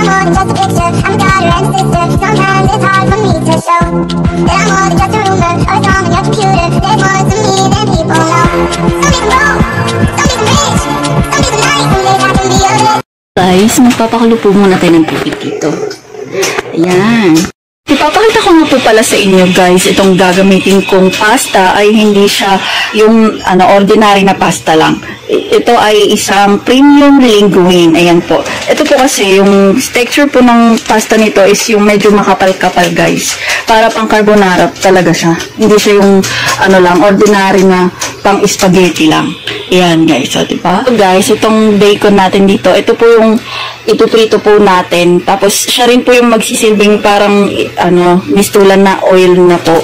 more than just a picture. I'm a daughter and a sister. Sometimes it's hard for me to show that I'm more than just a rumor or a song on your computer. There's more to me than people know. Some days I'm broke, some days I'm rich, some days I'm nice, some days I can be a bitch. Guys, magpapakulo po muna tayo ng tubig dito. Ayan. Ipapakita ko nga po pala sa inyo guys, itong gagamitin kong pasta ay hindi siya yung ordinary na pasta lang. Ito ay isang premium linguine. Ayan po. Ito po kasi yung texture po ng pasta nito is yung medyo makapal-kapal guys. Para pang carbonara talaga siya. Hindi siya yung lang, ordinary na pang spaghetti lang. Ayan guys. So, diba? So, guys, itong bacon natin dito, ito po yung ituprito po natin. Tapos, siya rin po yung magsisilbing parang mistulan na oil na po.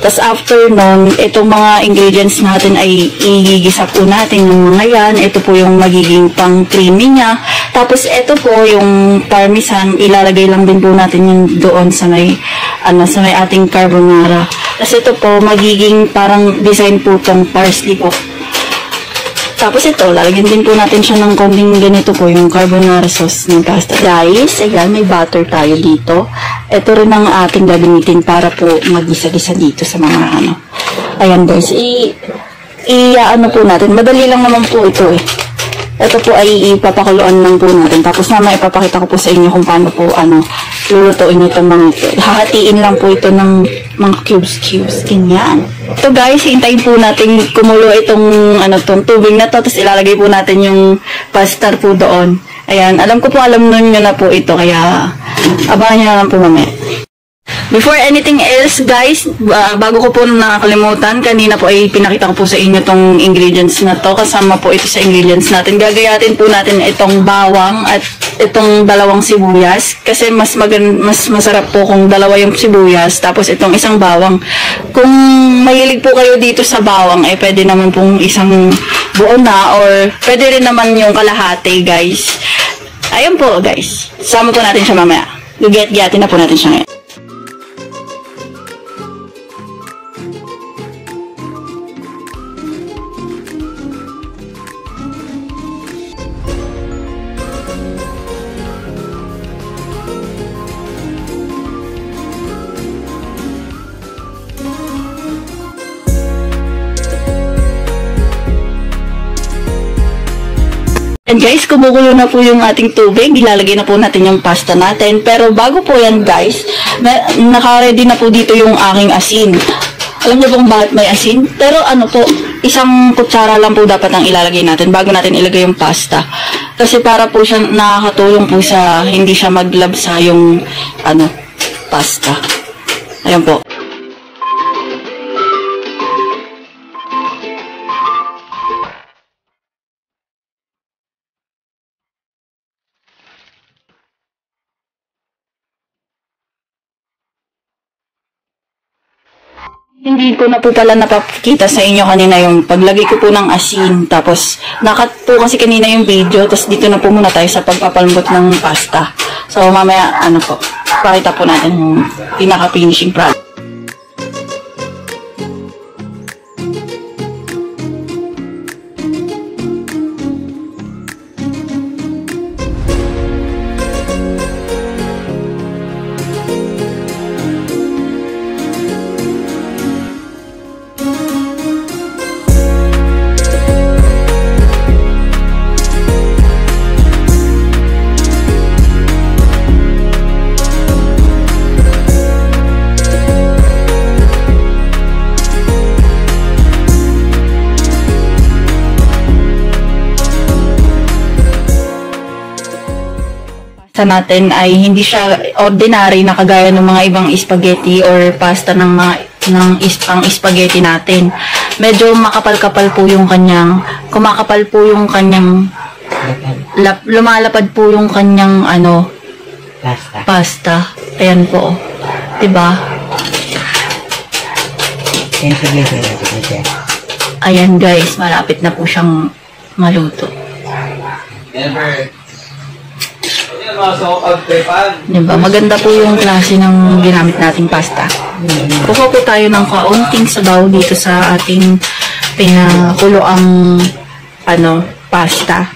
Tapos after nun, itong mga ingredients natin ay igigisa po natin yung mga yan. Ito po yung magiging pang creamy niya. Tapos ito po yung parmesan, ilalagay lang din po natin yung doon sa may, sa may ating carbonara. Tapos ito po, magiging parang design po tong parsley po. Tapos ito, lalagyan din po natin siya ng konting ganito po, yung carbonara sauce ng pasta. Guys, ayan, may butter tayo dito. Ito rin ang ating gagamitin para po mag-gisa-gisa dito sa mga Ayan guys, po natin. Madali lang naman po ito eh. Ito po ay ipapakuluan lang po natin. Tapos mamaya ipapakita ko po sa inyo kung paano po lulutuin itong mga ito. Hahatiin lang po ito ng mga cubes. Ganyan. Ito guys, hintayin po natin kumulo itong tubig na to. Tapos ilalagay po natin yung pasta po doon. Ayan, alam nyo na po ito. Kaya abangan nyo na lang po mamaya. Before anything else, guys, bago ko po nakakalimutan, kanina po ay pinakita ko po sa inyo itong ingredients na to. Kasama po ito sa ingredients natin. Gagayatin po natin itong bawang at itong dalawang sibuyas. Kasi mas masarap po kung dalawa yung sibuyas, tapos itong isang bawang. Kung mahilig po kayo dito sa bawang, eh pwede naman pong isang buo na, or pwede rin naman yung kalahati, guys. Ayun po, guys. Sama po natin siya mamaya. Gugiyat-giyatin na po natin siya ngayon. And guys, kumukulo na po yung ating tubig. Ilalagay na po natin yung pasta natin. Pero bago po yan guys, naka-ready na po dito yung aking asin. Alam niyo po kung bakit may asin? Pero po, isang kutsara lang po dapat ang ilalagay natin bago natin ilagay yung pasta. Kasi para po siya nakakatulong po sa hindi siya maglabsa yung pasta. Ayan po. Hindi ko na po pala napakita sa inyo kanina yung paglagay ko po ng asin. Tapos, nakat po kasi kanina yung video. Tapos, dito na po muna tayo sa pagpapalambot ng pasta. So, mamaya, pakita po natin yung pinaka-finishing product. Natin ay hindi siya ordinary na kagaya ng mga ibang spaghetti or pasta ng pang spaghetti natin. Medyo makapal-kapal po yung kanyang, kumakapal po yung kanyang, lumalapad po yung kanyang pasta. Ayan po. Diba? Ayan guys, malapit na po siyang maluto. Diba? Maganda po yung klase ng ginamit nating pasta. Kuha po tayo ng kaunting sabaw dito sa ating pinakuloang pasta.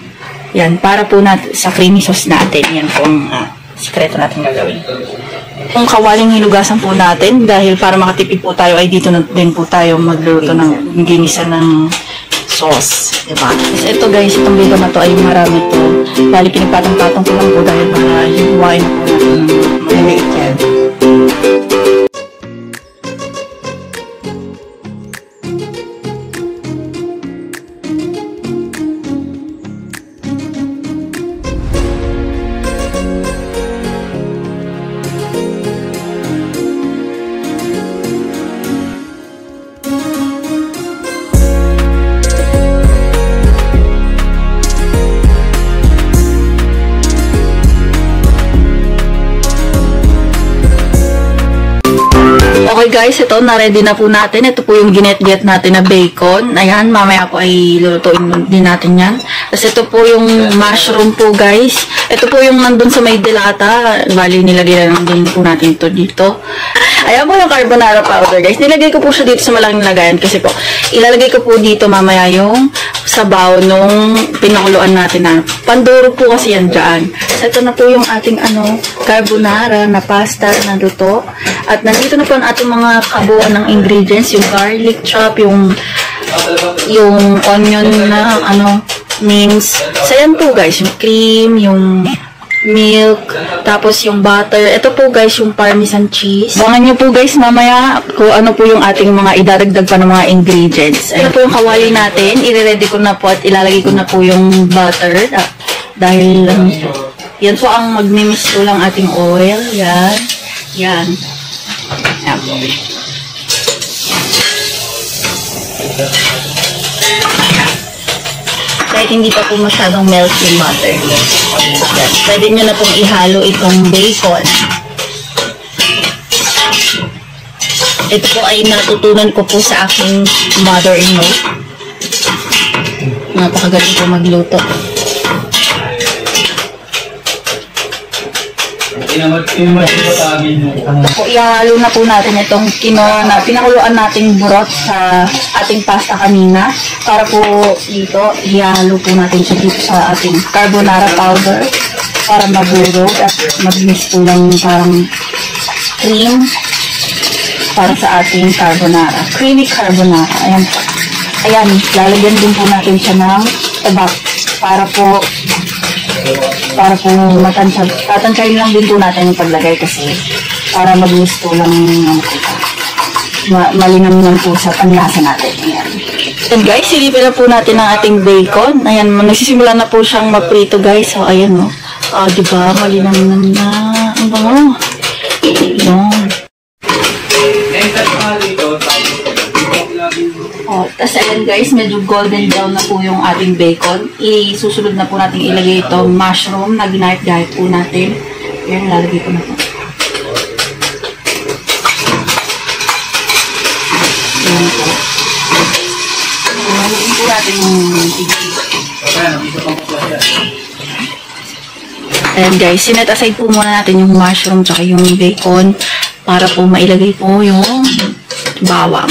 Yan, para po natin sa creamy sauce natin. Yan po ang sikreto natin gagawin. Kung kawaling hinugasan po natin, dahil para makatipid po tayo, ay dito na din po tayo magluluto ng ginisa ng sauce. Diba? Kasi ito guys, itong bacon na to ay marami to. Bali, pinagpatong-patong ko lang po dahil para hinuwain po natin ng maliliit yan. Okay guys, ito, na-ready na po natin. Ito po yung ginet-get natin na bacon. Ayan, mamaya po ay lulutuin din natin yan. Tapos ito po yung mushroom po guys. Ito po yung nandun sa may delata. Bali, nilagay lang din po natin ito dito. Ayan po yung carbonara powder guys. Nilagay ko po siya dito sa malaking lagayan kasi po, ilalagay ko po dito mamaya yung sabaw nung pinakuluan natin na panduro po kasi yan dyan. So, ito na po yung ating carbonara na pasta na luto. At nandito na po ang ating mga kabuuan ng ingredients, yung garlic chop, yung onion na mince. So, yan po guys, yung cream, yung milk, tapos yung butter. Ito po guys, yung parmesan cheese. Bangan nyo po guys mamaya kung ano po yung ating mga idadagdag pa ng mga ingredients. Ito po yung kawali natin. I-ready ko na po at ilalagay ko na po yung butter. Dahil yan po ang magmimix ko lang ating oil. Yan. Yan. Yan po. Kahit hindi pa po masyadong melt yung butter. Yan. Pwede nyo na pong ihalo itong bacon. Ito po ay natutunan ko po sa aking mother-in-law. Napakagaling po magluto. Ihalo na po natin itong quinoa na pinakuluan nating burot sa ating pasta kanina. Para po dito, ihalo po natin siya dito sa ating carbonara powder para maburog at mag-mix po lang parang cream para sa ating carbonara. Creamy carbonara. Ayan po. Ayan, lalagyan din po natin siya ng tabak para po matansya. Tatansyahin lang din po natin yung paglagay kasi para mag-gusto lang malinam lang po sa panlasa natin. Ayan. And guys, silipin na po natin ang ating bacon. Ayan, nagsisimula na po siyang magprito guys. So, ayan no. Diba? Malinam na. Ang bango. Ayan. Tapos ayan guys, medyo golden brown na po yung ating bacon. Isusunod na po natin ilagay itong mushroom na ginahit-gahit po natin. Ayan, lalagay ko na po. Ayan po. Lalagay po natin yung ayan guys, sinet aside po muna natin yung mushroom tsaka yung bacon para po mailagay po yung bawang.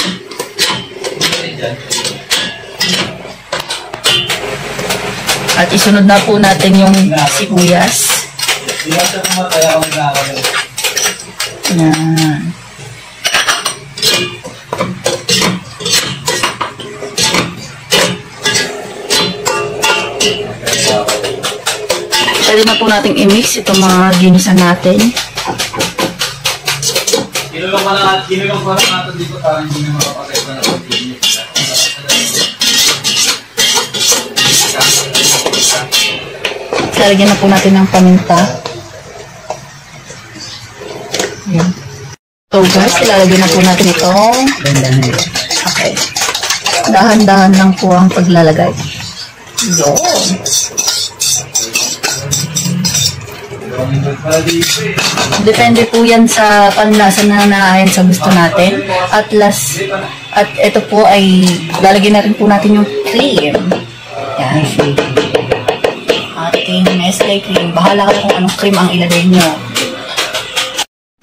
At isunod na po natin yung sibuyas. Ayan. Pwede na po natin i-mix itong mga ginisa natin. Kinulong ko lang natin dito para hindi na makapagay na natin. Lalagyan na po natin ng paminta. Ayan. So guys, ilalagyan na po natin itong okay. Dahan-dahan lang po ang paglalagay. Yun. Depende po yan sa panlasa na naayon sa gusto natin. At ito po ay lalagyan na rin po natin yung cream. Yan. Ating Nestle cream. Bahala kayo kung anong cream ang ilagay nyo.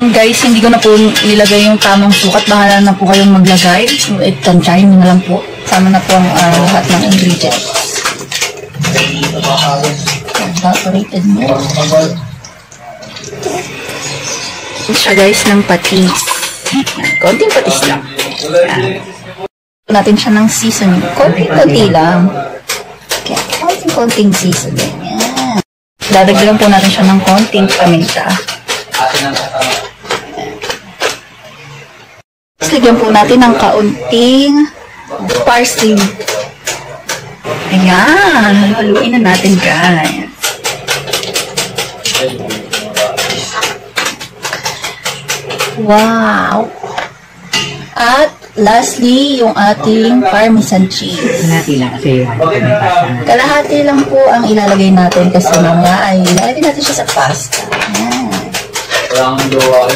Guys, hindi ko na po nilagay yung tamang sukat. Bahala na po kayong maglagay. Tansyahin nyo na lang po. Sama na po ang lahat ng ingredients. Evaporated milk. Siya guys ng patis. Konting patis lang. Yan. Natin siya ng seasoning. Konting-konti lang. Okay. Konting-konting seasoning. Yan. Dadagdagan po natin siya ng konting paminta. Tapos lagyan po natin ng kaunting parsley. Ayan. Haluin na natin guys. Wow! At lastly, yung ating parmesan cheese. Kalahati lang kasi Kalahati lang po ang ilalagay natin kasi mamaya ay ilalagay natin siya sa pasta. Ayan. Parang gawa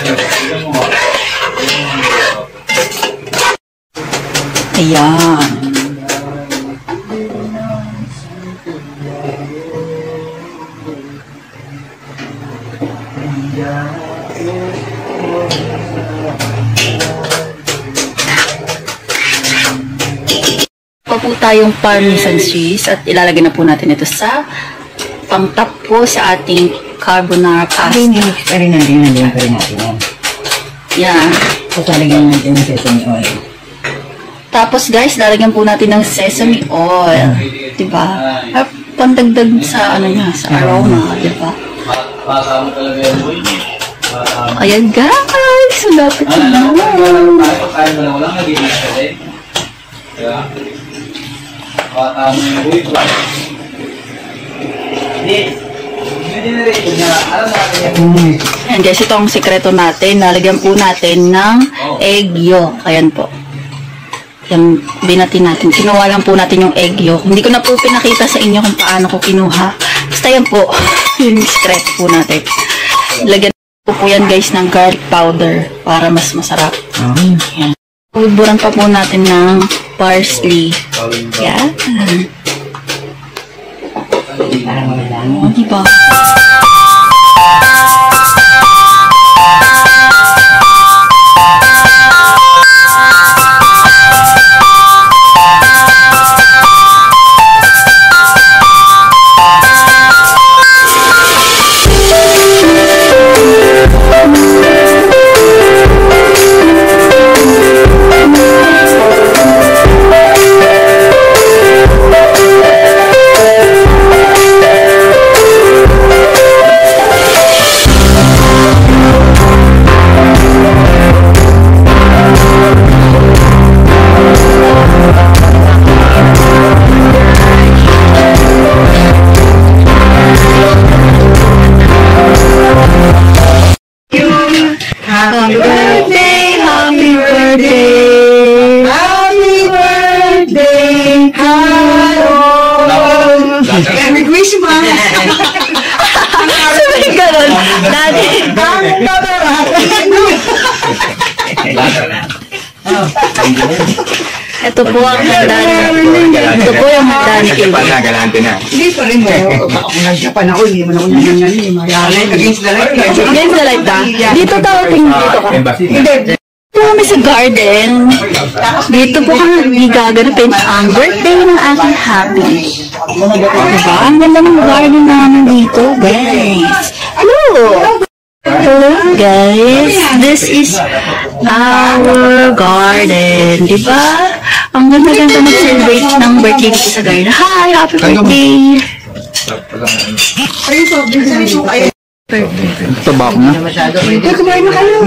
Ayan. Pa po tayong parmesan cheese at ilalagay na po natin ito sa pang-top po sa ating carbonara pasta. pa rin natin yan. Yan. So, talagyan natin ng sesame oil. Tapos guys, lalagyan po natin ng sesame oil. Diba? At pandagdag sa ano niya, sa aroma. Diba? Bata mo talaga yan, boy. Ayan guys, malapit na. Tayo mo lang, walang nag-iis ka din. Kaya, bata mo yung boy. Hindi na rin niya. Alam natin yan. Ayan guys, ito ang sekreto natin. Lalagyan po natin ng egg yolk. Ayan po. Yan, binati natin. Kinuha lang po natin yung egg yolk. Hindi ko na po pinakita sa inyo kung paano ko kinuha. Basta yan po. Yung sekreto po natin. Lagyan po yan guys ng garlic powder para mas masarap. Yan. Buburan pa po natin ng parsley. Yan. O, diba? Happy birthday, happy birthday, happy birthday, Harold. Merry Christmas! Sabi ganun, Daddy. Ito po ang handa ni. Ito po yung handa ni Kim. Galante na. Hindi pa rin mo. Ako nag-Japan ako, hindi man ako nangyayari. Mayalay, against the light. Against the light ba? Dito tawating dito ka. Hindi. Dito kami sa garden. Dito po kami gaganapin ang birthday ng aking happy. Diba? Ang ganda ng garden namin dito, guys. Hello! Hello, guys. This is our garden. Diba? Ang ganda-ganda mag-celebrate ng birthday dito sa garden. Hi! Happy birthday! Tabak na. Masyado. Kumain na kayo.